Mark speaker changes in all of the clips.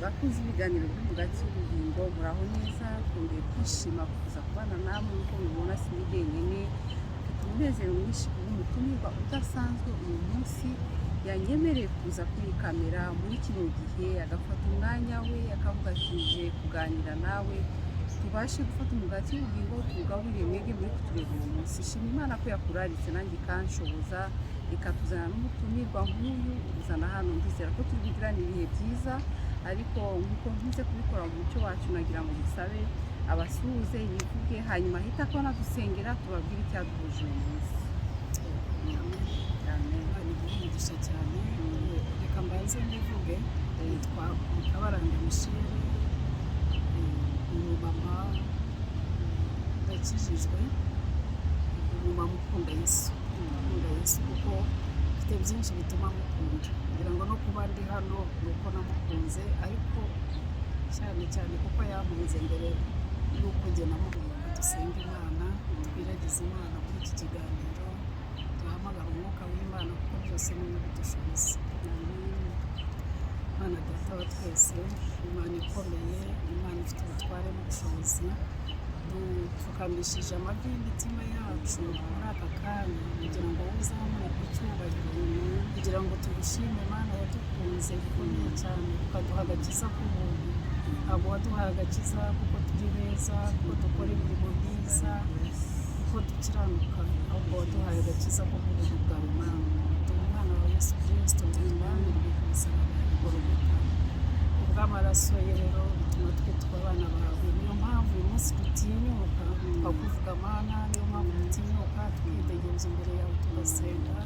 Speaker 1: bakunze ibiganiro by'umugati w'ubugingo muraho neza twongeye kwishima kuza kubana namwe uko mubibona sindi jyenyine mfite umunezero mwinshi w'umutumirwa udasanzwe uyu munsi yanyemereye kuza kuri kamera muri kino gihe agafata umwanya we akavuga ati kuganira nawe tubashe gufata umugati w'ubugingo tugaburire mwebwe muri kutureba uyu munsi shima Imana ko yakuraritse nanjye ikanshoboza ikatuzana n'umutumirwa nk'uyu uzana hano ndizera ko turi bugirane ibihe byiza ariko nkuko nkize kubikora mu mucyo wacu nagira ngo dusabe abasuhuze yivuge hanyuma ahita ko nadusengera tubabwire icyaduhuje uyu munsi.
Speaker 2: Amen. Umugisha cyane reka mbanze nivuge nitwa Babarira Michelle umumama yakijijwe umumama ukunda Yesu kuko mfite byinshi bituma mukunda kugira ngo no kuba ndi hano nuko namukunze ariko cyane kuko yamunze mbere y'uko njye namuhunga dusenga Imana twiragiza Imana muri iki kiganiro duhamagara umwuka w'Imana kuko byose ni ibidushoboza. Imana data wa twese Imana ikomeye Imana ifite ubutware n'ubushobozi dupfukamishije amavi y'imitima yacu muri aka kanya kugira ngo uzamure ku cyubahiro kugira ngo tugushime Imana yadukunze bikomeye cyane ukaduha agakiza k'ubuntu ntabwo waduhaye agakiza kuko turi beza kuko dukora imirimo myiza kuko dukiranuka ahubwo waduhaye agakiza ko mu buntu bwawe Imana turi umwana wa Yesu Kristo tuyimanirwe ku musaraba igorogota kubw'amaraso ye rero bituma twitwa abana bawe niyo mpamvu uyu munsi dutinyuka tukakuvuga Mana niyo mpamvu dutinyuka tukidegenza imbere yawe tugasenga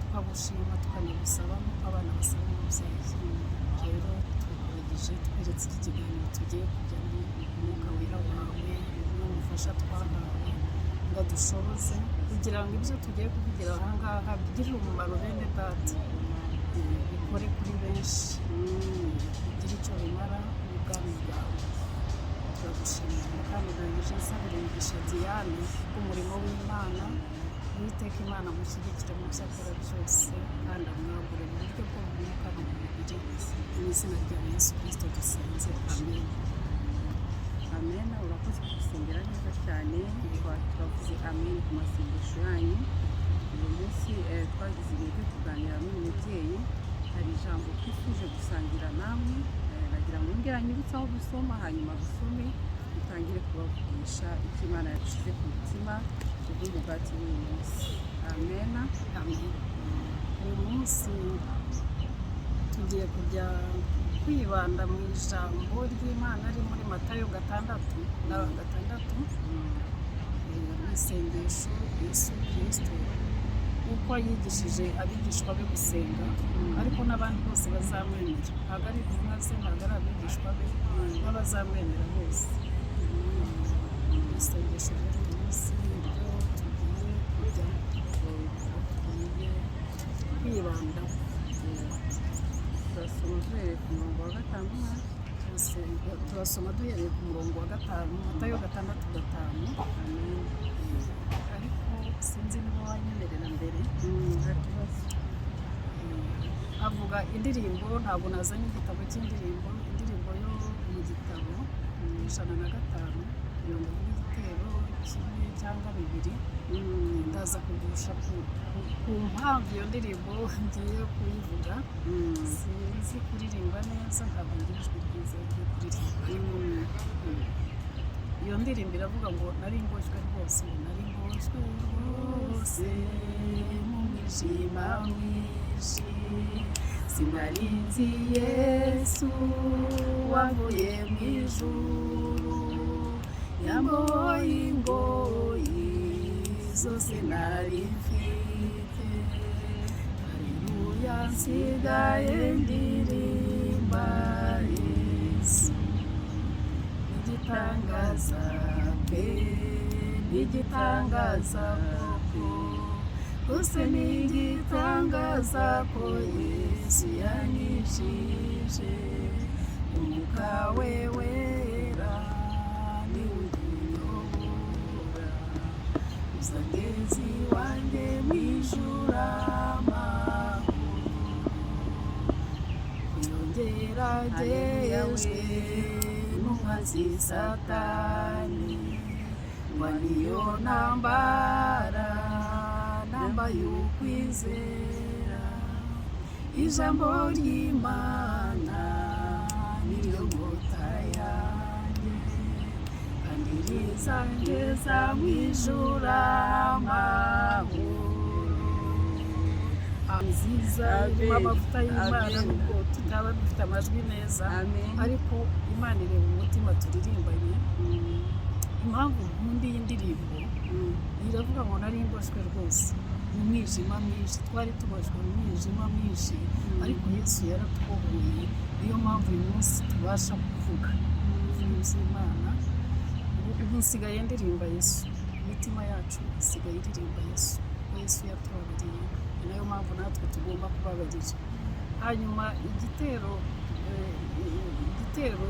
Speaker 2: tukagushima tukanagusaba nk'uko abana basaba umubyeyi rero tukuragije tweretse iki kiganiro tugiye kujyamo umwuka wera wawe n'umufasha twahawe ngo dushoboze kugira ngo ibyo tugiye kuvugira aha ngaha bigirire umumaro bene data bikore kuri benshi bigire icyo bimara n'ubwami bwawe turagushimira kandi ndangije nsabira imigisha Diane umurimo w'Imana Uwiteka Imana mushyigikire mu byo akora byose kandi amwagure mu buryo bwo mu mwuka no mu mubiri mu izina rya Yesu Kristo dusenze amen.
Speaker 1: Amen. Urakoze kudusengera neza cyane twavuze amen ku masengesho yanyu uyu munsi twagize ibihe byo kuganira n'uyu mubyeyi hari ijambo twifuje gusangira namwe nagira ngo ngera nyibutse aho dusoma hanyuma dusome dutangire kubavugisha icyo Imana yadushyize ku mutima kubw'umugati w'uyu munsi. Amen.
Speaker 2: Uyu munsi tugiye kujya kwibanda mu ijambo ry'Imana ari muri MAtayo 6:6 isengesho Yesu Kristo uko yigishije abigishwa be gusenga ariko n'abandi bose bazamwemera ntabwo ari intumwa ze ntabwo ari abigishwa be n'abazamwemera bose. Isengesho rero uyu munsi niryo tugiye kujya kwibandaho turasoma duhereye ku murongo wa 5 MAtayo 6:5 ariko sinzi niba wanyemerera mbere avuga indirimbo ntabwo nazanye igitabo cy'indirimbo yo mu gitabo 105 mirongo igitero kimwe cyangwa bibiri ndaza kugusha ku mpamvu iyo ndirimbo ngiye kuyivuga sinzi kuririmba neza ntabwo ngira ijwi ryiza ryo kuririmba iyo ndirimbo iravuga ngo nari ngoshywe rwose mu mwijima mwinshi sinari nzi Yesu wavuye mu ijuru yamboye ingoyi zose nari mfite haleluya nsigaye ndirimba Yesu igitangaza pe igitangaza koko rwose ni igitangaza ko Yesu yanyijije umwuka we wera Msangezi wanjye mwijuru amahoro twageragejwe n'umwanzi Satani, ngo niyo ntambara y'ukwizera, ijambo ry'Imana niryo nkota yanjye, kandi rizangeza mu ijuru amahoro. Nziza irimo amavuta y'Imana, nubwo tutaba dufite amajwi neza, ariko Imana ireba umutima turirimbanye. Impamvu nkunda iyi ndirimbo iravuga ngo nari mboshwe rwose mu mwijima mwinshi, twari tuboshwe mu mwijima mwinshi, ariko Yesu yaratubohoye. Niyo mpamvu uyu munsi tubasha kuvuga iby'Imana. Ubu nsigaye ndirimba Yesu, imitima yacu isigaye iririmba Yesu, kuko Yesu yatubabariye. Ni nayo mpamvu natwe tugomba kubabarira. Hanyuma igitero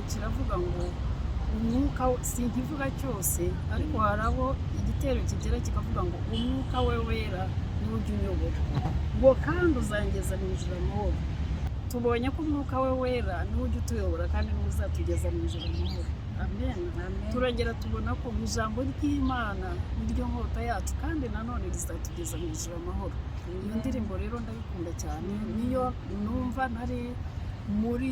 Speaker 2: kiravuga ngo umwuka, sinkivuga cyose, ariko hari aho igitero kigera kikavuga ngo umwuka we wera niwe ujya unyobora, ngo kandi uzangeza mu ijuru amahoro. Tubonye ko umwuka we wera niwe ujya utuyobora kandi niwe uzatugeza mu ijuru amahoro. Amen. Turongera tubona ko mu ijambo ry'Imana niryo nkota yacu, kandi nanone rizatugeza mu ijuru amahoro. Iyo ndirimbo rero ndayikunda cyane, niyo numva ntari muri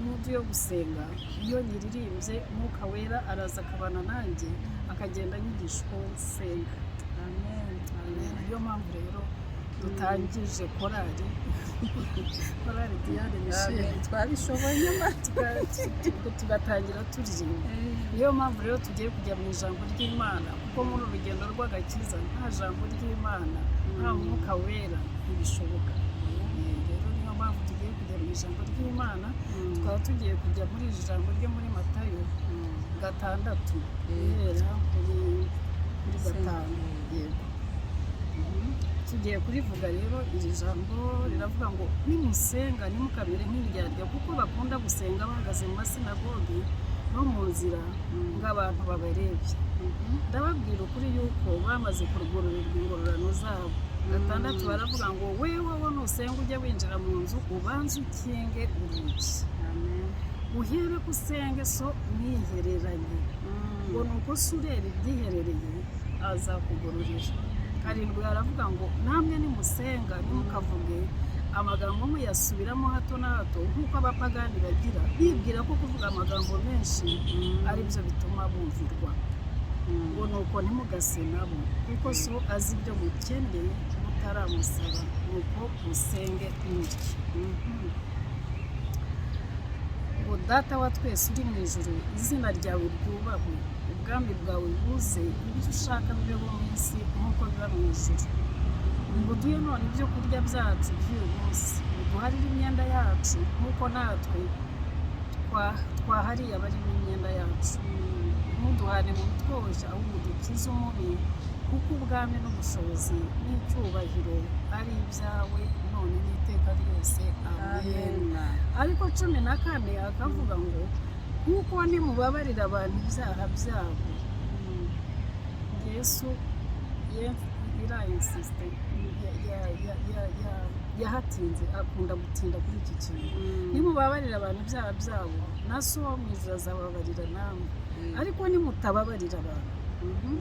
Speaker 2: mudu yo gusenga, iyo nyiririmbye umwuka wera araza akabana nanjye, akagenda anyigisha uko nsenga. Amen. Niyo mpamvu rero dutangije korali Diane Michel,
Speaker 1: twabishoboye
Speaker 2: tugatangira turirimba. Niyo mpamvu rero tugiye kujya mu ijambo ry'Imana, kuko muri urugendo rw'agakiza nta jambo ry'Imana, nta mwuka wera ntibishoboka. Rero niyo mpamvu tugiye kujya mu ijambo ry'Imana. Tukaba tugiye kujya muri iri jambo ryo muri MAtayo 6 guhera kuri 5. Yego, tugiye kurivuga rero. Iri jambo riravuga ngo nimusenga ntimukamere nk'indyarya, kuko bakunda gusenga bahagaze mu masinagogi no mu nzira ngo abantu babarebye. Ndababwira ukuri yuko bamaze kurugororerwa ingororano zabo. 6 baravuga ngo wewe nusenga ujya winjira mu nzu ubanze ukinge urugi, uhere ko usenge so mwihereranye, ngo nuko se ureba ibyiherereye azakugororera. 7 baravuga ngo namwe nimusenga ntimukavuge amagambo muyasubiramo hato na hato nk'uko abapagani bagira, bibwira ko kuvuga amagambo menshi ari byo bituma bumvirwa. Ngo nuko ntimugase nabo, kuko so azi ibyo mukeneye mutaramusaba, nuko musenge mutyo. Ngo data wa twese uri mu ijuru, izina ryawe ryubahwe, ubwami bwawe buze, ibyo ushaka bibeho mu isi nk'uko biba mu ijuru. Ngo duhe none ibyo kurya byacu by'uyu munsi, duharire imyenda yacu nk'uko natwe twahariye abarimo imyenda yacu. Ntuduhane mu bitwoshya, ahubwo dukize umubi, kuko ubwami n'ubushobozi n'icyubahiro ari ibyawe none n'iteka ryose. Amen. Ariko 14 akavuga ngo kuko nimubabarira abantu ibyaha byabo. Yesu irayinsiste, yahatinze, akunda gutinda kuri iki kintu. Nimubabarira abantu ibyaha byabo, na so wo mu ijuru azababarira namwe. Ariko nimutababarira abantu,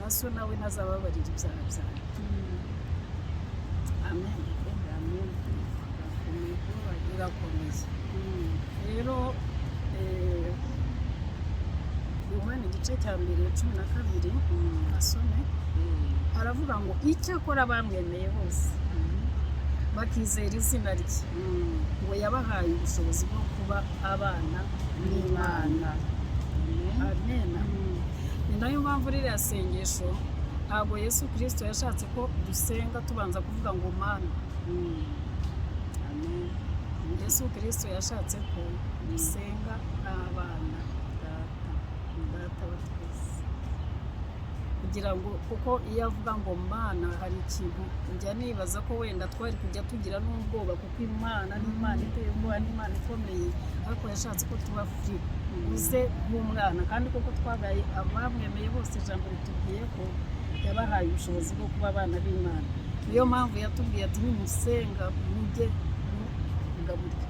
Speaker 2: na so nawe ntazababarira ibyaha byabo. Amen. Irakomeza rero. Yohana igice cya 12 asome, aravuga ngo icyakora bamwemeye bose bakizera izina rye, ngo yabahaye ubushobozi bwo kuba abana b'Imana. Amen. Ni nayo mpamvu ririya sengesho ntabwo Yesu Kristo yashatse ko dusenga tubanza kuvuga ngo Mana. Yesu Kristo yashatse ko dusenga abana data wa twese, kugira ngo, kuko iyo avuga ngo Mana hari ikintu njya nibaza ko wenda twari kujya tugira n'ubwoba, kuko Imana ni Imana iteye ubwoba, ni Imana ikomeye, ariko yashatse ko tuba free uze nk'umwana, kandi koko twabaye abamwemeye bose. Ijambo ritubwiye ko yabahaye ubushobozi bwo kuba abana b'Imana. Niyo mpamvu yatubwiye ati nimusenga mujye muvuga mutyo.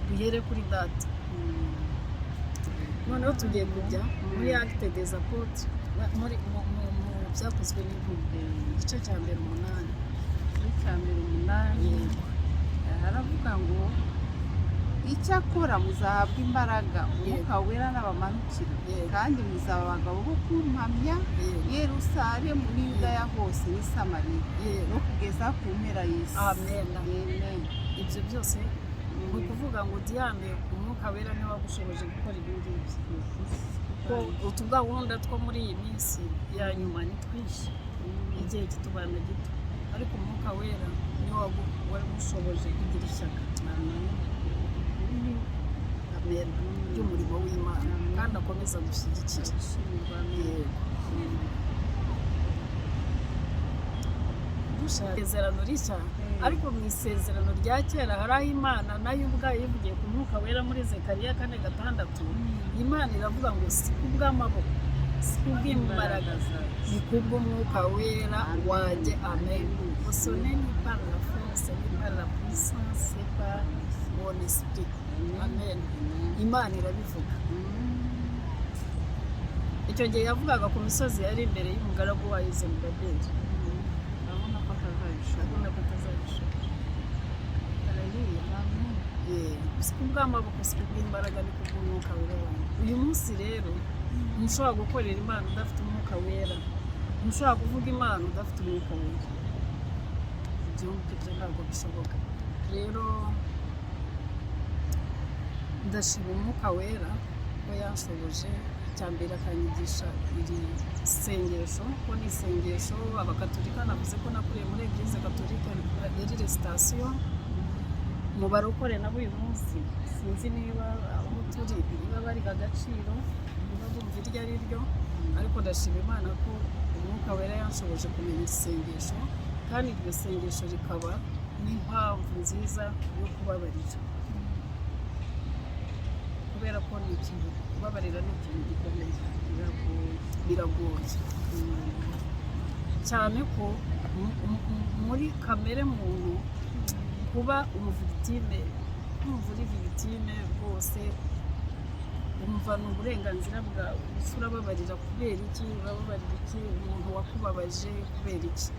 Speaker 2: duhere kuri data. Noneho tugiye kujya muri acte des apôtres, muri mu byakozwe n'intumwa, igice cya mbere 8.
Speaker 1: Icya mbere 8 haravuga ngo icyakora muzahabwa imbaraga umwuka wera n'abamanukira kandi muzaba abagabo bo kumpamya Yerusalemu n'Iyudaya hose n'i Samariya no kugeza ku mpera y'isi.
Speaker 2: Amen. Ibyo byose ni ukuvuga ngo Diane umwuka wera niwe wagushoboje gukora ibi ngibi, kuko utugahunda two muri iyi minsi ya nyuma ni twinshi, igihe kitubana gito, ariko umwuka wera niwe wagushoboje kugira ishyaka ry'umurimo w'Imana kandi akomeza gushyigikira. Isezerano rishya, ariko mu isezerano rya kera hari aho Imana nayo ubwayo yivugiye ku mwuka wera muri Zekariya 4:6. Imana iravuga ngo si kubw'amaboko, si kubw'imbaraga, ni kubw'umwuka wera wanjye. Amen. Ce n'est ni par la force ni par la puissance, c'est par mon esprit. Amen. Imana irabivuga. Icyo gihe yavugaga ku misozi yari imbere y'umugaragu wayo Zerubabeli. Urabona ko atazabishobora. Haleluya. Si kubw'amaboko, si kubw'imbaraga, ni kubw'umwuka wera wanjye. Uyu munsi rero ntushobora gukorera Imana udafite umwuka wera, ntushobora kuvuga Imana udafite umwuka wera. Ibyo ntabwo bishoboka. Rero ndashima umwuka wera ko yanshoboje. Icya mbere akanyigisha iri sengesho, ko ni isengesho abakatolika navuze ko nakuriye muri Eglise Katolika yari resitation. Mu barokore nabo uyu munsi sinzi niba aho turi niba bari agaciro, niba bumva iryo ari ryo, ariko ndashima Imana ko umwuka wera yanshoboje kumenya isengesho, kandi iryo sengesho rikaba n'impamvu nziza yo kubabarira, kubera ko ni ikintu kubabarira, ni ikintu gikomeye, biragoye cyane ko muri kamere muntu kuba umuvigitime, kumva uri vigitime rwose, umva ni uburenganzira bwawe. Urababarira kubera iki? Urababarira iki umuntu wakubabaje kubera iki?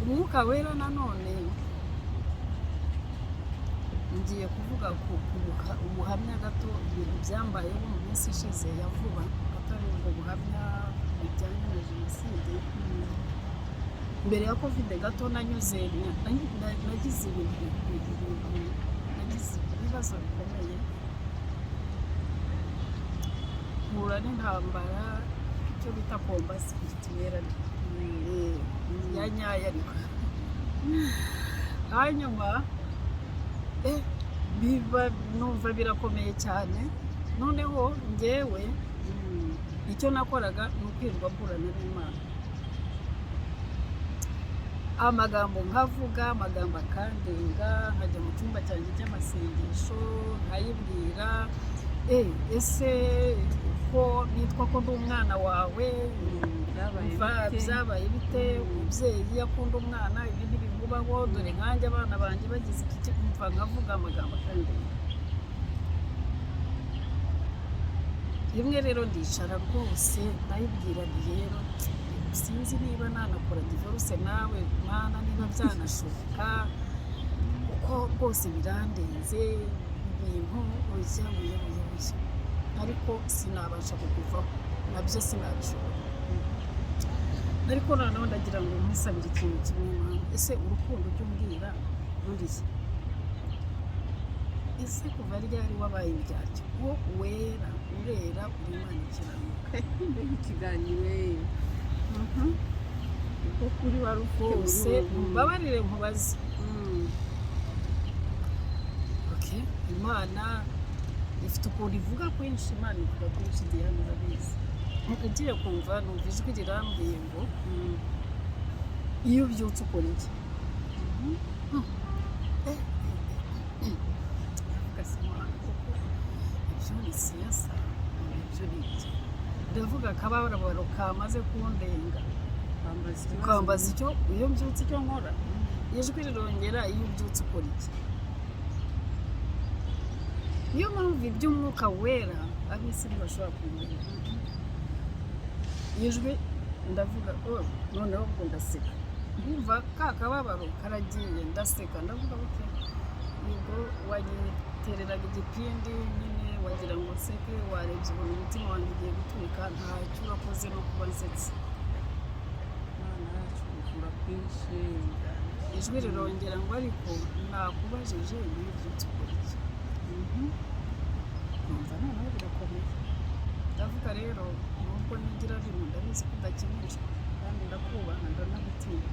Speaker 2: Umwuka wera nanone ngiye kuvuga ku ubuhamya gato, ibintu byambayeho mu minsi ishize ya vuba, atari ubwo buhamya bijyanye na jenoside. Mbere ya covid gato nagize ibibazo bikomeye, mpura n'intambara, icyo bita komba spirituelle ya nyayo, ariko hanyuma biba numva birakomeye cyane. Noneho njyewe icyo nakoraga ni ukwirwa mburana n'Imana, amagambo nkavuga, amagambo akandenga, nkajya mu cyumba cyanjye cy'amasengesho nkayibwira, ese ko nitwa ko ndi umwana wawe, byabaye bite? Umubyeyi akunda umwana, ibi ntibimubaho, dore nkanjye abana banjye bagize iki, mva nkavuga amagambo akandenga. Rimwe rero ndicara rwose ndayibwira nti rero sinzi niba nanakora divorce nawe Mana, niba byanashoboka, kuko rwose birandenze ibintu oya, ariko sinabasha kukuvaho, nabyo sinabishobora. Ariko noneho ndagira ngo nkwisabire ikintu kimwe, Mana, ese urukundo ujya umbwira ruriye? Ese kuva ryari wabaye indyarya? Wo wera urera, uri Imana ikiranuka.
Speaker 1: Mbega ikiganiro kuko kuri wari
Speaker 2: rwose mbabarire nkubaze. Imana ifite ukuntu ivuga kwinshi, Imana ivuga kwinshi, Diane urabizi. Ugiye kumva numva ijwi rirambwiye ngo iyo ubyutse ukora iki? Ibyo ni siyasa, ibyo ni ibyo. Ndavuga akababaro kamaze kundenga, ukambaza icyo iyo mbyutse icyo nkora. ijwi rirongera iyo ubyutse ukora iki. Niyo mpamvu iby'umwuka wera ab'isi ntibashobora kumenya. Ijwi ndavuga noneho ubwo ndaseka, yumva ka kababaro karagiye, ndaseka ndavuga buke yego wagitereraga igipindi nyine wagira ngo nseke, warebye ubona umutima wanjye ugiye guturika, ntacyo urakoze no kuba nsetse.
Speaker 1: Imana yacu ivura kwinshi.
Speaker 2: Ijwi rirongera ngo ariko nakubajije niyo ubyutse ukora iki. Numva noneho birakomeye, ndavuga rero nubwo nigira rimwe ndabizi ko udakinishwa kandi ndakubaha ndanagutinya,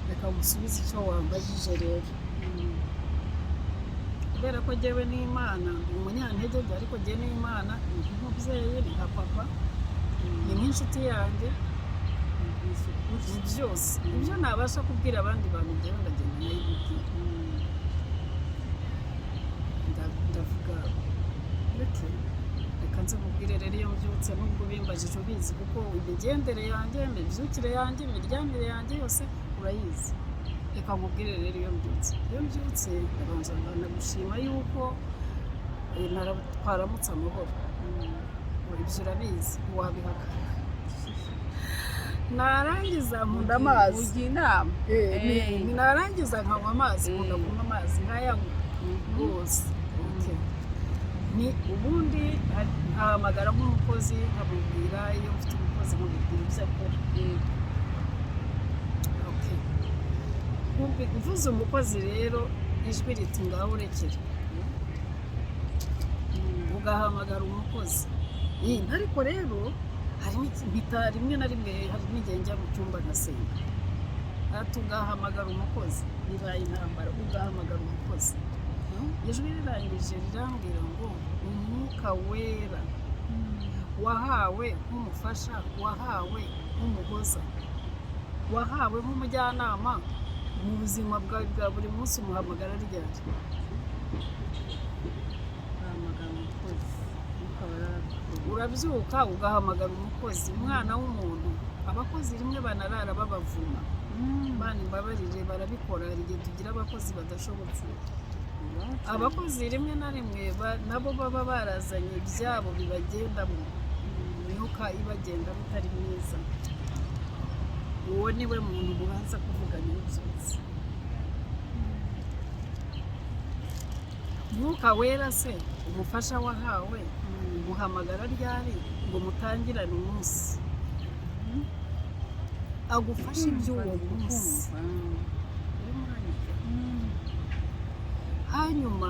Speaker 2: reka gusubiza icyo wambajije rero. Kubera ko jyewe n'Imana ndi umunyantege nke, ariko jye n'Imana ni nk'umubyeyi, ni nka papa, ni nk'inshuti yanjye, ni byose. Ibyo nabasha kubwira abandi bantu jyewe ndagenda nayibibwira. Ndavuga reka nze mubwire rero iyo mbyutse, nubwo ubimbajije ubizi, kuko imigendere yanjye, imibyukire yanjye, imiryamire yanjye yose urayizi. Reka mubwire rero iyo mbyutse ndabanza ndanagushima yuko twaramutse amahoro. Ibyo urabizi ntiwabihakana. Narangiza nkunda amazi,
Speaker 1: Ujya inama.
Speaker 2: narangiza nkanywa amazi, nkunda kunywa amazi nkayanywa rwose. Ni ubundi nkahamagara nk'umukozi nkamubwira, iyo mfite umukozi nkamubwira ibyo akora. Mvuze umukozi rero ijwi riti ngaho urekere, ugahamagara umukozi. Ariko rero rimwe na rimwe hari n'igihe njya mu cyumba nkasenga, ugahamagara umukozi, bibaye intambara, ugahamagara umukozi. Ijwi rirangije rirambwira ngo umwuka wera wahawe nk'umufasha, wahawe nk'umuhoza, wahawe nk'umujyanama mu buzima bwawe bwa buri munsi, umuhamagara ryari. Urabyuka ugahamagara umukozi. Umwana w'umuntu, abakozi rimwe banarara babavuma. Imana imbabarire, barabikora. Hari igihe tugira abakozi badashobotse. Abakozi rimwe na rimwe nabo baba barazanye ibyabo bibagendamo, imyuka ibagenda bitari myiza. Uwo niwe muntu ubanza kuvuga n'ibyutse. Umwuka wera se, umufasha wahawe, umuhamagara ryari ngo mutangirane umunsi, agufashe iby'uwo munsi. Hanyuma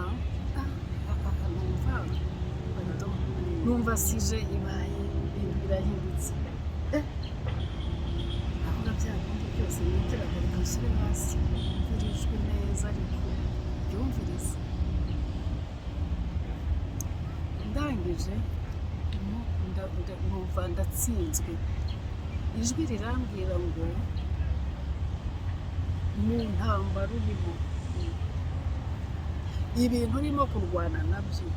Speaker 2: numva sije ibaye, ibintu birahindutse. Avuga bya bindi byose nigiraga reka nshyire hasi, mvirijwe neza ariko byumvirize. Ndangije numva ndatsinzwe. Ijwi rirambwira ngo mu ntambara urimo, ibintu urimo kurwana nabyo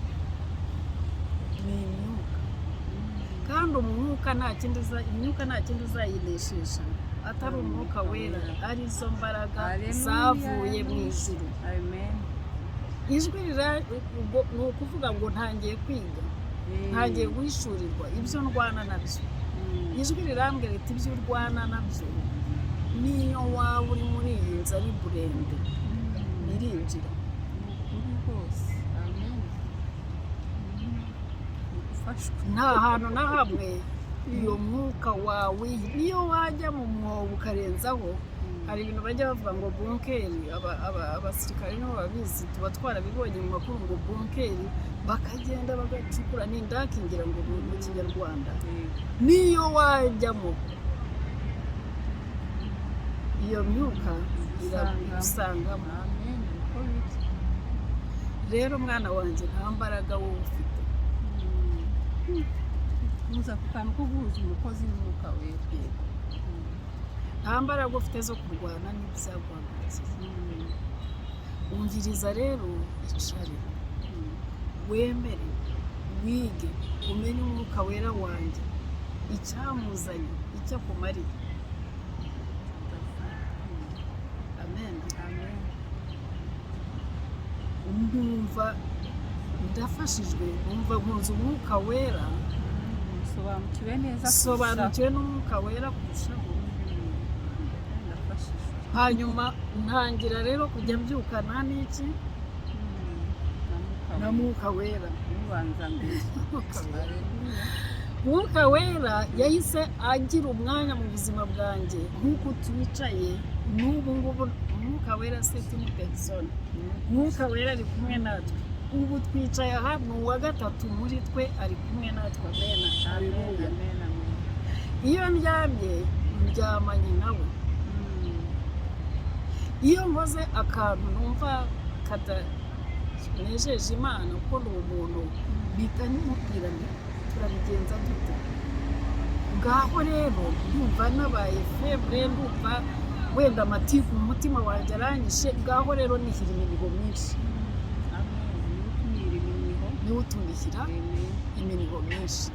Speaker 2: ni imyuka, kandi umwuka imyuka nta kindi uzayineshisha atari umwuka wera, arizo mbaraga zavuye mu ijuru. Ijwi ni ukuvuga ngo ntangiye kwiga, ntangiye guhishurirwa ibyo ndwana nabyo. Ijwi rirambwira riti ibyo urwana nabyo niyo waba uri muri iyi nzu ari burende birinjira. Nta hantu na hamwe iyo mwuka wawe, niyo wajya mu mwobo ukarenzaho. Hari ibintu bajya bavuga ngo bunkeri, abasirikare nibo babizi, tuba twarabibonye mu makuru ngo bunkeri, bakagenda bagacukura n'indakingira ngo mu kinyarwanda. Niyo wajyamo iyo myuka iragusangamo. Rero mwana wanjye nta mbaraga wowe ufite.
Speaker 1: Muza ku kantu ko guhuza umukozi n'umwuka wera.
Speaker 2: Nta mbaraga ufite zo kurwana n'ibyaguhagaritse. Umviriza rero, icare, wemere, wige, umenye umwuka wera wanjye, icyamuzanye, icyo akumariye. ndumva ndafashijwe, numva nkunze umwuka wera,
Speaker 1: sobanukiwe neza
Speaker 2: sobanukiwe n'umwuka wera kurushaho. Hanyuma ntangira rero kujya mbyukana n'iki na mwuka wera. Mwuka wera yahise agira umwanya mu buzima bwanjye, nk'uko twicaye n'ubu ngubu. Mwuka wera c'est une personne, mwuka wera ari kumwe natwe. Ubu twicaye aha ni uwa gatatu muri twe ari kumwe natwe. Amena, haleluya. Iyo ndyamye ndyamanye nawe, iyo nkoze akantu numva katanejeje Imana kuko ni umuntu, mpita nimubwira nti turabigenza dute. Ngaho rero ndumva nabaye febre, ndumva wenda amatiku mu mutima wanjye aranyishe. Ngaho rero nihira iminigo myinshi. Niwe utunishyira iminigo myinshi,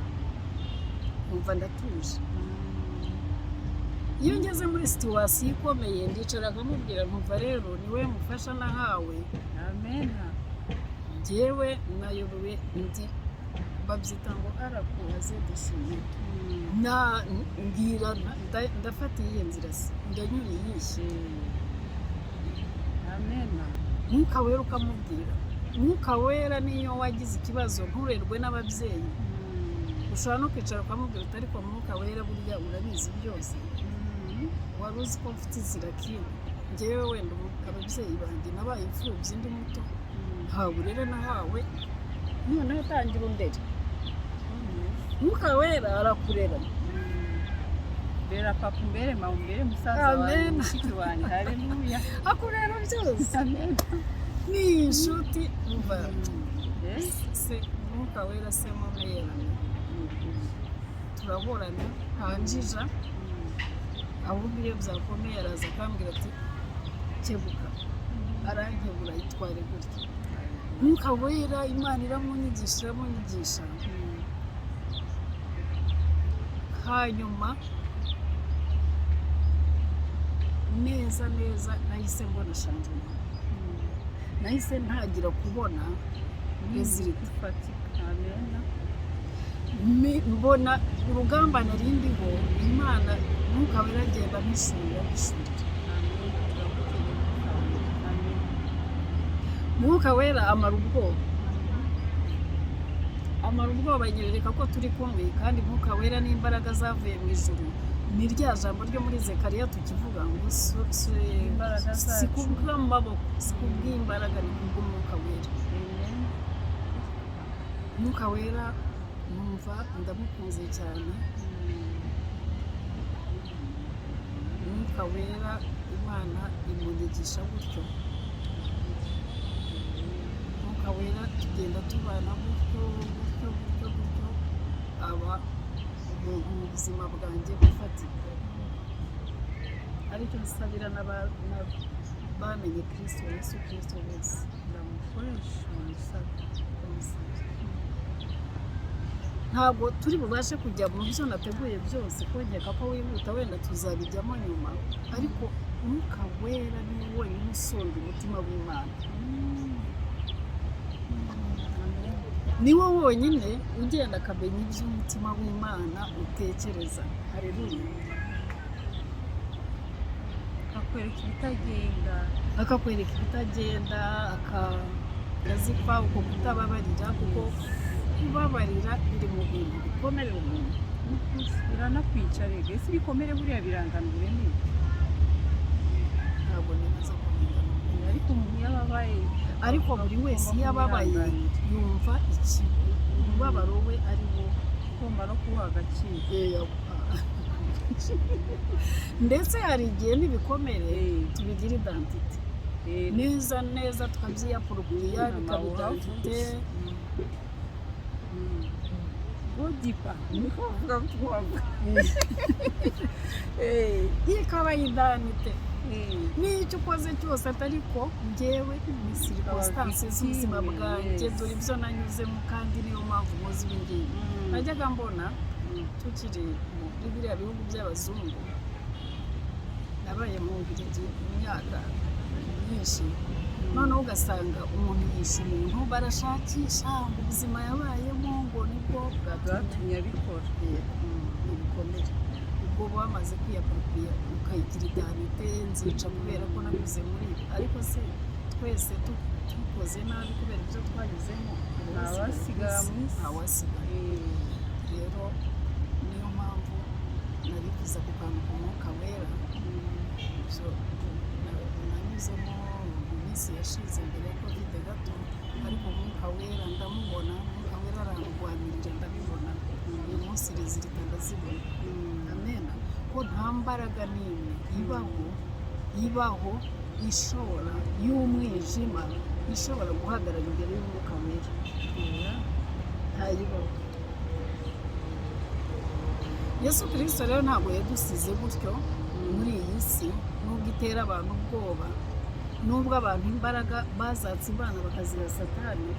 Speaker 2: numva ndatuje. Iyo ngeze muri situwasiyo ikomeye ndicara nkamubwira, nkumva rero niwe mufasha nahawe.
Speaker 1: Amena.
Speaker 2: Njyewe nayobowe ndi babyita ngo arakuhaze dushimye. Mbwira ndafata iyi nzira se ndanyura iyishye.
Speaker 1: Amena.
Speaker 2: Mwuka wera ukamubwira. Mwuka wera niyo wagize ikibazo nturerwe n'ababyeyi, ushobora no kwicara ukamubwira uti ariko mwuka wera burya urabizi byose, wari uzi ko mfite inzira kino. Njyewe wenda ababyeyi banjye nabaye imfubyi ndi muto, nta burere nahawe, noneho utangira undera. Mwuka wera arakurera.
Speaker 1: Bera papa umbere, mama umbere, musaza wanjye, mushiki wanjye. Haleluya.
Speaker 2: Akurera byose.
Speaker 1: Amen.
Speaker 2: Ni inshuti umva. Se mwuka wera se mama yerana. Turahorana ntanjija, ahubwo iyo byakomeye araza akambwira ati kebuka. Arankebura yitware gutya. Mwuka wera Imana iramunyigisha. Hanyuma neza nahise mbona shanjuma. Nahise ntagira kubona rezilita.
Speaker 1: Amena.
Speaker 2: Mbona urugamba narindiho Imana mwuka wera agenda amishurira. Mwuka wera amara ubwoba anyereka ko turi kumwe, kandi mwuka wera n'imbaraga zavuye mu ijuru. Ni rya jambo ryo muri Zekariya tukivuga ngo si kubw'amaboko, si kubw'imbaraga, ni kubw'umwuka wera. Mwuka wera numva ndamukunze cyane. Mwuka wera Imana imunyigisha gutyo. Mwuka wera tugenda tubana gutyo aba umuntu mu buzima bwanjye bufatika. Aricyo nsabira bamenye Kristo Yesu Kristo bose.
Speaker 1: Ndamukoresha umusabe.
Speaker 2: Ntabwo turi bubashe kujya mu byo nateguye byose, kongeka ko wihuta wenda tuzabijyamo nyuma, ariko mwuka wera ni wenyine usonga umutima w'Imana. Ni wowe wonyine ugenda akamenya iby'umutima w'Imana utekereza. Haleluya. Akakwereka ibitagenda, akazipa uko kutababarira, kuko kubabarira biri mu bintu bikomerera umuntu.
Speaker 1: Biranakwica rege, ese ibikomere buriya birangana uburemere.
Speaker 2: Ntabwo neza kumenya,
Speaker 1: ariko umuntu yababaye,
Speaker 2: ariko buri wese iyo ababaye yumva umubabaro we ari wo
Speaker 1: ugomba no kuwuha agaciro.
Speaker 2: Ndetse hari igihe n'ibikomere tubigira identite neza tukabyiyapurukuya bikaba identite.
Speaker 1: Godipa niko bavuga twumva.
Speaker 2: Ikaba identite n'icyo ukoze cyose, atariko njyewe ni circonstance z'ubuzima bwanjye, dore ibyo nanyuzemo, kandi niyo mpamvu muzi ibi ngibi. Najyaga mbona tukiri muri biriya bihugu by'abazungu, nabaye mu Bubiligi imyaka myinshi, noneho ugasanga umuntu yishe umuntu barashakisha ngo ubuzima yabayemo ngo nibwo
Speaker 1: bwatumye abikora.
Speaker 2: ibikomere ubwo bamaze kwiyaparupiya ukayigira idanite nzica kubera ko nanyuze muri ibi, ariko se twese tukoze nabi kubera ibyo twanyuzemo
Speaker 1: ntawasigara mu isi.
Speaker 2: ntawasigara. rero niyo mpamvu nabivuze ku kantu k'umwuka wera nanyuzemo mu minsi yashize mbere ya kovide gato, ariko umwuka wera ndamubona, umwuka wera arandwanirira ndabibona, uyu munsi rezilita ndazibona. amena ko nta mbaraga n'imwe ibaho ishobora y'umwijima ishobora guhagarara imbere y'umwuka wera, ntayibaho. Yesu Kristo rero ntabwo yadusize gutyo muri iyi si, nubwo itera abantu ubwoba, nubwo abantu imbaraga bazatse Imana bakaziha Satani.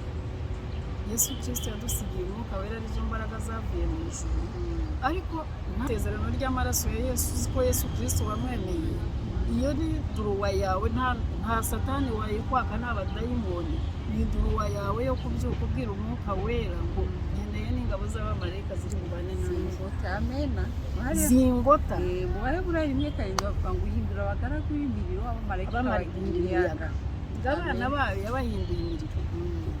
Speaker 2: Yesu Kristo yadusigiye umwuka wera, arizo mbaraga zavuye mu ijuru. ariko nta sezerano ry'amaraso ya Yesu, uzi ko Yesu Kristo wamwemeye, iyo ni duruwa yawe, nta Satani wayikwaka, nta badayimoni. Ni duruwa yawe yo kubyuka ubwira umwuka wera ngo nkeneye n'ingabo z'abamarayika ziri bubane
Speaker 1: zingota. amena
Speaker 2: zingota.
Speaker 1: mubahe burari rimwe karindwi bavuga ngo uhindura abagaragu b'imiriro, abamarayika bahindura imiyaga.
Speaker 2: Abana bayo yabahinduye imiriro,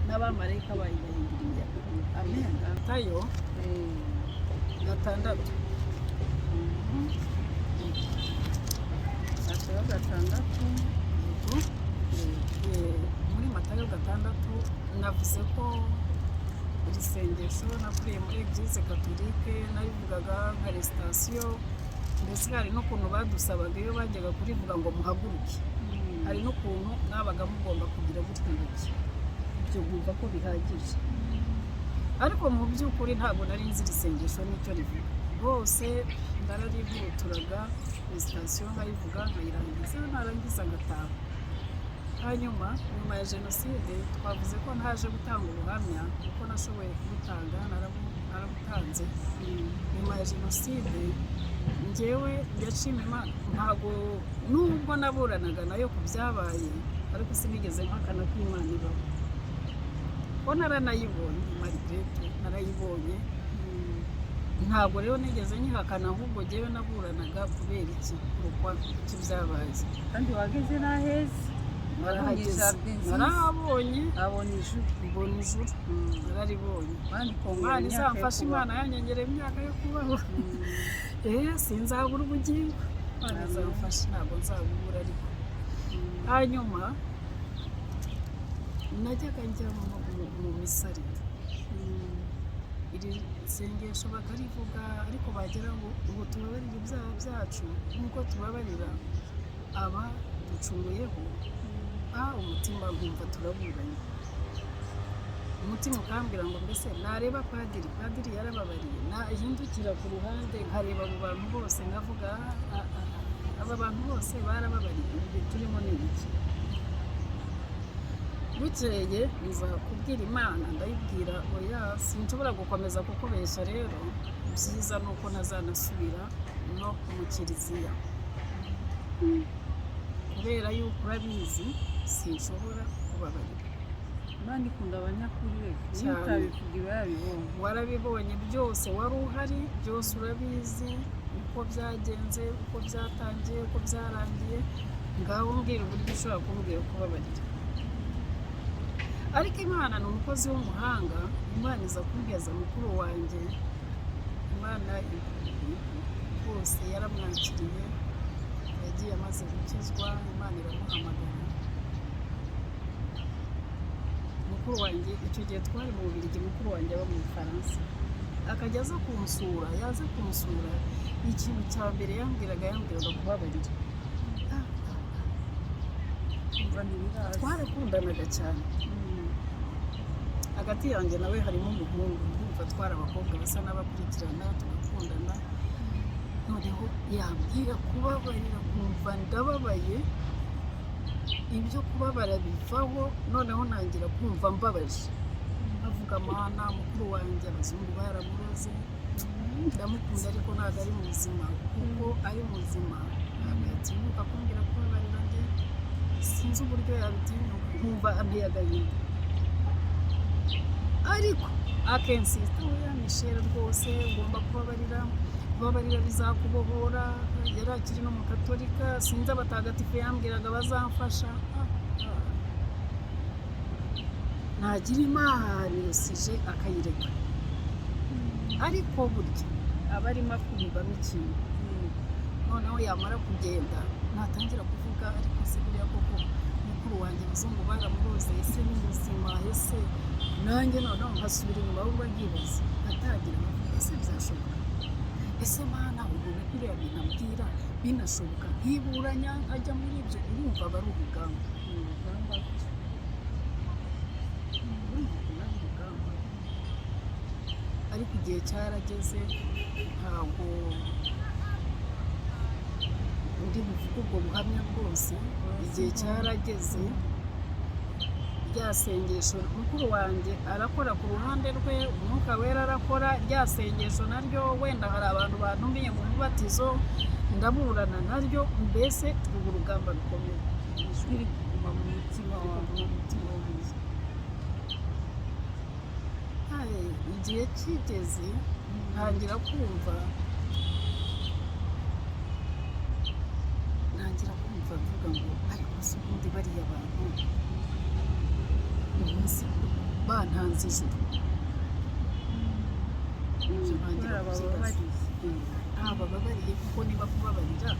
Speaker 2: n'abamarayika bayo bahindura imiyaga. amena. MAtayo 6.
Speaker 1: MAtayo 6.
Speaker 2: Muri MAtayo 6 navuze ko iri sengesho nakuriye muri ibyiza katolike nabivugaga nka resitasiyo, mbese hari n'ukuntu badusabaga iyo bajyaga kurivuga ngo muhaguruke, hari n'ukuntu mwabaga mugomba kugira gutwibutsa. ibyo bumva ko bihagije, ariko mu by'ukuri ntabwo nari nzi iri sengesho n'icyo rivuga. Rwose ndararivuturaga resitasiyo nkayivuga nkayirangiza, narangiza ngataha. Hanyuma nyuma ya jenoside twavuze ko ntaje gutanga ubuhamya kuko nashoboye kubutanga, narabutanze. Nyuma ya jenoside njyewe ndashima Imana, ntabwo nubwo naburanaga nayo ku byabaye, ariko sinigeze mpakana ko Imana ibaho, ko naranayibonye, marigrete narayibonye. Ntabwo rero nigeze nyihakana, ahubwo njyewe naburanaga kubera iki byabaye.
Speaker 1: kandi wageze n'aheza,
Speaker 2: narabonye,
Speaker 1: abona ijuru,
Speaker 2: mbona ijuru, nararibonye. Imana izamfasha, Imana yanyongereye imyaka yo kubaho. Sinzabura ubugingo, Imana izamfasha, ntabwo nzabubura. Ariko hanyuma najyaga njya mu misariro, iri sengesho bakarivuga, ariko bagera ngo tubabarire ibyaha byacu nk'uko tubabarira aba ducumuyeho. Umutima nkumva turaburanye, umutima ukambwira ngo mbese nareba padiri yarababariye, nahindukira ku ruhande nkareba abo bantu bose nkavuga aba bantu bose barababariye, ibi turimo ni iki? Bukeye nza kubwira Imana, ndayibwira oya, sinshobora gukomeza kukubeshya, rero byiza ni uko nazanasubira no mu kiliziya, kubera yuko urabizi sinshobora kubabarira.
Speaker 1: Imana ikunda abanyakuri, niyo utabikubwira yarabibonye.
Speaker 2: Warabibonye byose, wari uhari byose, urabizi uko byagenze, uko byatangiye, uko byarangiye. Ngaho mbwira uburyo ushobora kumbwira kubabarira. Ariko Imana ni umukozi w'umuhanga, Imana iza kubweza mukuru wanjye. Imana rwose yaramwakiriye, yagiye amaze gukizwa, Imana iramuhamagara. Mukuru wanjye icyo gihe twari mu Bubiligi, mukuru wanjye aba mu Bufaransa, akajya aza kunsura. Yaza kunsura, ikintu cya mbere yambwiraga kubabarira. Twarakundanaga cyane, hagati yanjye nawe harimo umuhungu, ndumva twari abakobwa basa n'abakurikirana, tugakundana. Noneho yambwira kubabarira, kumva ndababaye, ibyo kubabara bivaho. Noneho nangira kumva mbabaje, avuga Mana, mukuru wanjye abazungu baramuroze, ndamukunda ariko ntabwo ari muzima, kuko ari muzima ntabwo yatinyuka kumbwira kubabarira. Njye sinzi uburyo yabitinyuka nkumva anteye agahinda, ariko akensista oya Michelle rwose ugomba kubabarira, kubabarira bizakubohora. Yari akiri no mu Katolika, sinzi abatagatifu yambwiraga bazamfasha. Nagira Imana yosije akayireka, ariko burya aba arimo akumvamo ikintu. Noneho yamara kugenda natangira kuvuga ariko se buriya koko mukuru wanjye muzungu baramuroze, ese ni muzima, ese nanjye noneho nkasubira inyuma ahubwo nkibaza atangira nkavuga ese bizashoboka, ese Mana ubona biriya bintu ambwira binashoboka, nkiburanya nkajya muri ibyo. Urumva aba ari urugamba, ariko igihe cyarageze ntabwo ndi buvuge ubwo buhamya bwose. Igihe cyarageze rya sengesho mukuru wanjye arakora ku ruhande rwe, umwuka wera arakora rya sengesho naryo, wenda hari abantu bantumiye mu mubatizo ndaburana naryo, mbese ubu urugamba rukomeye, ijwi riguma mu mutima wawe, mu mutima w'ubuze. Igihe kigeze ntangira kumva mvuga ngo ariko se ubundi bariya bantu umunsi bantanze ijuru, ibyo ntangira kubyibaza. Bababariye kuko niba kubabarira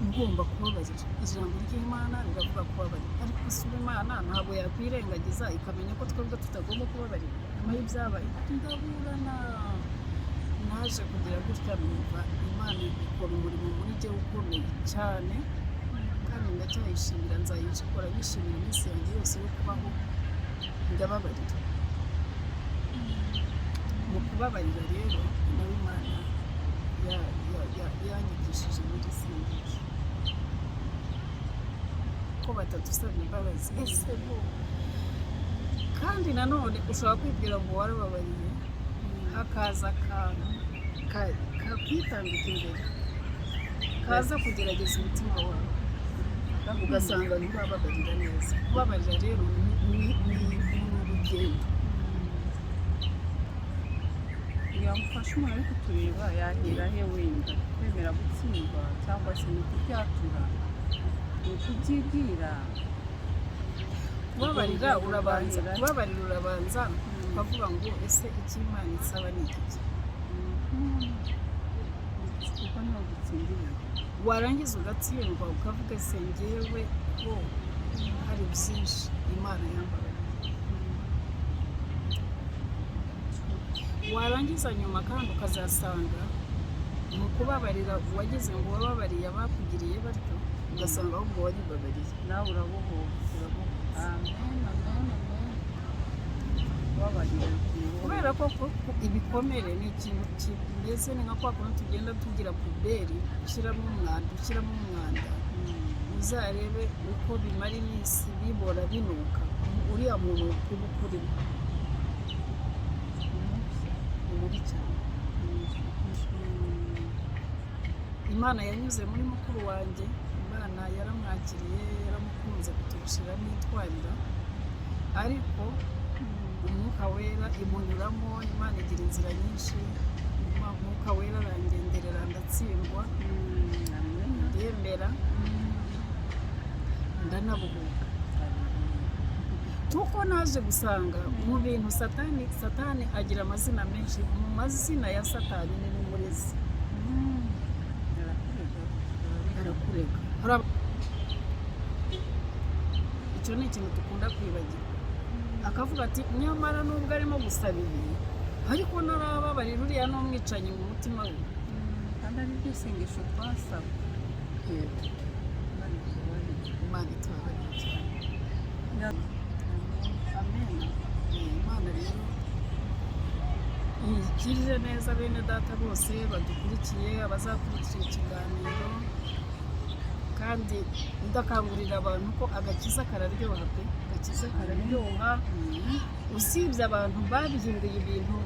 Speaker 2: ngomba kubabarira, ijambo ry'Imana riravuga kubabarira, ariko se Imana ntabwo yakwirengagiza ikamenya ko twebwe tutagomba kubabarira. Nyuma y'ibyabaye ndaburana, naje kugira gutya numva Imana ikora umurimo muri jye ukomeye cyane, kandi ndacyayishimira, nzayikora nishimira iminsi yanjye yose yo kubaho ndababarira. Mu kubabarira rero nawe Imana yanyigishije muri sengesho ko batadusaba imbabazi. Ese bo kandi nanone ushobora kwibwira ngo warababariye, hakaza akantu kakwitambika imbere kaza kugerageza umutima wawe, ugasanga nturababarira neza. Kubabarira rero ni urugendo.
Speaker 1: yamufasha umuntu ari kutureba yahera he wenda kwemera gutsindwa cyangwa se ni ukubyatura, ni ukubyibwira.
Speaker 2: Kubabarira urabanza ukavuga ngo ese icyo Imana isaba ni iki,
Speaker 1: kuko niho gutsindira.
Speaker 2: Warangiza ugatsindwa ukavuga ese njyewe ko hari byinshi Imana yambabariye. Warangiza nyuma kandi ukazasanga mu kubabarira wagize ngo wababariye abakugiriye batyo, ugasanga ahubwo waribabariye
Speaker 1: nawe urabohoka. Amen, amen, amen. Kubabarira
Speaker 2: kubera ko ibikomere ni ikintu kimeze ni nka kwa kuntu tugenda tugira puberi ushyiramo umwanda, uzarebe uko bimara iminsi bibora binuka, uriya muntu kuba ukurimo mubi cyane. Imana yanyuze muri mukuru wanjye, Imana yaramwakiriye, yaramukunze kuturusha n'itwarira, ariko umwuka wera imunyuramo. Imana igira inzira nyinshi, umwuka wera arangenderera ndatsindwa, ndemera, ndanabuhuka. Kuko naje gusanga mu bintu satani agira amazina menshi. Mu mazina ya satani ni n'umurezi, arakurega. Icyo ni ikintu dukunda kwibagirwa, akavuga ati nyamara nubwo arimo gusaba ibi ariko narababarira uriya n'umwicanyi mu mutima we,
Speaker 1: kandi ari ryo sengesho twasaba.
Speaker 2: Imana itubabarire cyane. Amen. Imana rero igirire neza bene data bose badukurikiye, abazakurikira ikiganiro, kandi ndakangurira abantu ko agakiza kararyoha pe, agakiza kararyoha. Usibye abantu babihinduye ibintu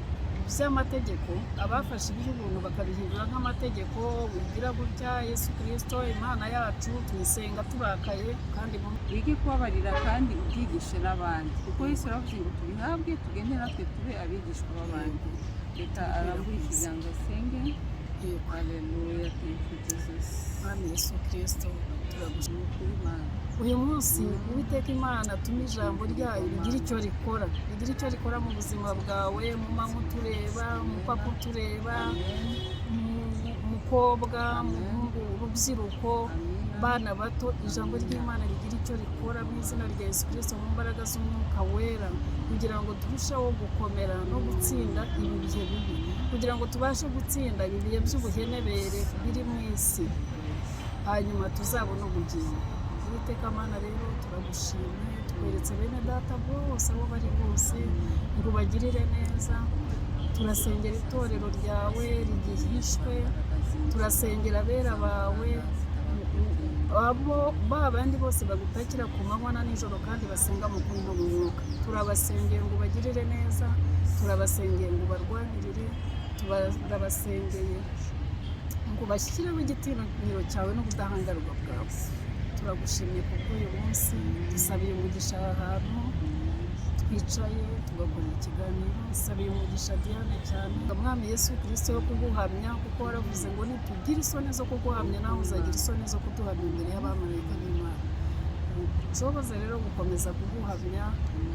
Speaker 2: by'amategeko, abafashe iby'ubuntu bakabihindura nk'amategeko, bigira gutya Yesu Kristo Imana yacu tuyisenga turakaye, kandi
Speaker 1: wige kubabarira kandi ubyigishe n'abandi, kuko Yesu yaravuze ngo tubihabwe tugende natwe tube abigishwa b'abandi. Reka arambure ikiganza asenge. Haleluya, thank you Jesus.
Speaker 2: Mwami Yesu Kristo turagushimira
Speaker 1: Ukuri Imana.
Speaker 2: uyu munsi Uwiteka Imana tuma ijambo ryayo rigira icyo rikora mu buzima bwawe, mu mama utureba, mu papa utureba, mukobwa, muhungu, urubyiruko, bana bato, ijambo ry'Imana rigira icyo rikora mu izina rya Yesu Kristo, mu mbaraga z'umwuka wera, kugira ngo turusheho gukomera no gutsinda ibi bihe bibi, kugira ngo tubashe gutsinda ibi bihe by'ubuhenebere biri mu isi, hanyuma tuzabone ubugingo. Uwiteka Mana rero turagushimye, tweretse bene data bose aho bari bose ngo ubagirire neza. Turasengera itorero ryawe rigihishwe, turasengera abera bawe, bandi bose bagutakira ku manywa na nijoro kandi basenga mu kuri no mu mwuka. Turabasengera ngo ubagirire neza, turabasengera ngo ubarwanirire, turabasengeye ngo bashyireho igitinyiro cyawe n'ubudahangarwa bwawe. Turagushimye kuko uyu munsi dusabiye umugisha aha hantu twicaye tugakorera ikiganiro. Dusabiye umugisha Diane cyane, Mwami Yesu Kristo, yo kuguhamya, kuko waravuze ngo nitugira isoni zo kuguhamya nawe uzagira isoni zo kuduhamya imbere y'abamarayika b'Imana. Nshoboze rero gukomeza kuguhamya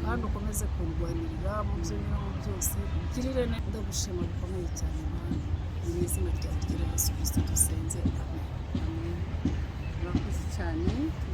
Speaker 2: kandi ukomeze kurwanirira mu byo nyuramo byose, ugirire neza. Ndagushima bikomeye cyane Imana, mu izina rya Yesu Kristo dusenze, amen.
Speaker 1: Murakoze cyane.